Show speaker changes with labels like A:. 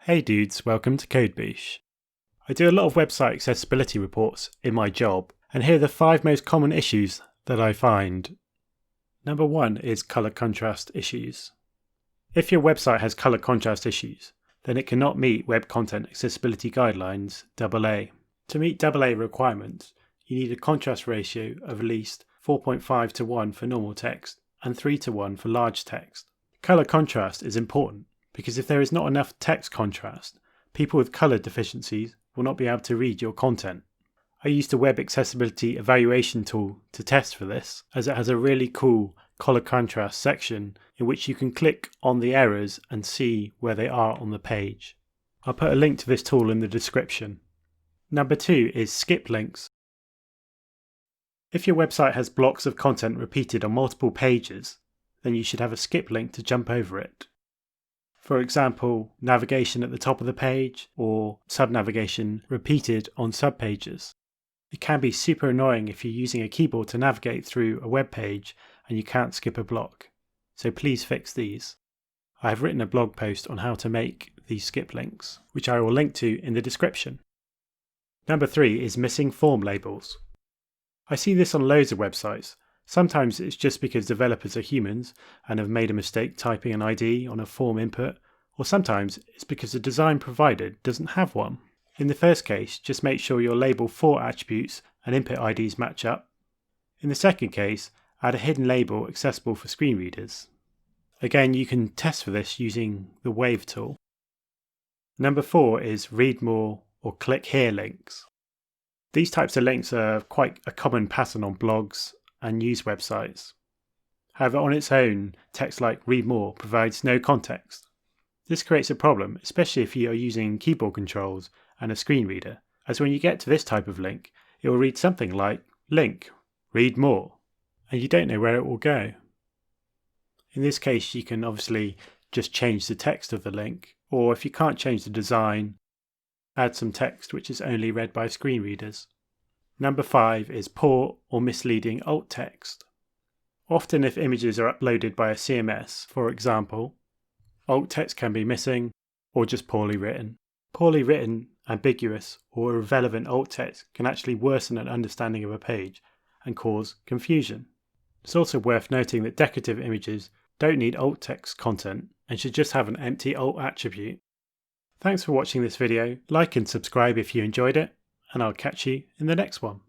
A: Hey dudes, welcome to CodeBoosh. I do a lot of website accessibility reports in my job, and here are the 5 most common issues that I find. Number 1 is color contrast issues. If your website has color contrast issues, then it cannot meet Web Content Accessibility Guidelines AA. To meet AA requirements, you need a contrast ratio of at least 4.5 to 1 for normal text and 3 to 1 for large text. Color contrast is important because if there is not enough text contrast, people with color deficiencies will not be able to read your content. I used a web accessibility evaluation tool to test for this, as it has a really cool color contrast section in which you can click on the errors and see where they are on the page. I'll put a link to this tool in the description. Number 2 is skip links. If your website has blocks of content repeated on multiple pages, then you should have a skip link to jump over it. For example, navigation at the top of the page or sub-navigation repeated on subpages. It can be super annoying if you're using a keyboard to navigate through a web page and you can't skip a block. So please fix these. I have written a blog post on how to make these skip links, which I will link to in the description. Number 3 is missing form labels. I see this on loads of websites. Sometimes it's just because developers are humans and have made a mistake typing an ID on a form input, or sometimes it's because the design provided doesn't have one. In the first case, just make sure your label for attributes and input IDs match up. In the second case, add a hidden label accessible for screen readers. Again, you can test for this using the Wave tool. Number 4 is read more or click here links. These types of links are quite a common pattern on blogs and news websites. However, on its own, text like read more provides no context. This creates a problem, especially if you are using keyboard controls and a screen reader, as when you get to this type of link, it will read something like link, read more, and you don't know where it will go. In this case, you can obviously just change the text of the link, or if you can't change the design, add some text which is only read by screen readers. Number 5 is poor or misleading alt text. Often if images are uploaded by a CMS, for example, alt text can be missing or just poorly written. Poorly written, ambiguous or irrelevant alt text can actually worsen an understanding of a page and cause confusion. It's also worth noting that decorative images don't need alt text content and should just have an empty alt attribute. Thanks for watching this video. Like and subscribe if you enjoyed it, and I'll catch you in the next one.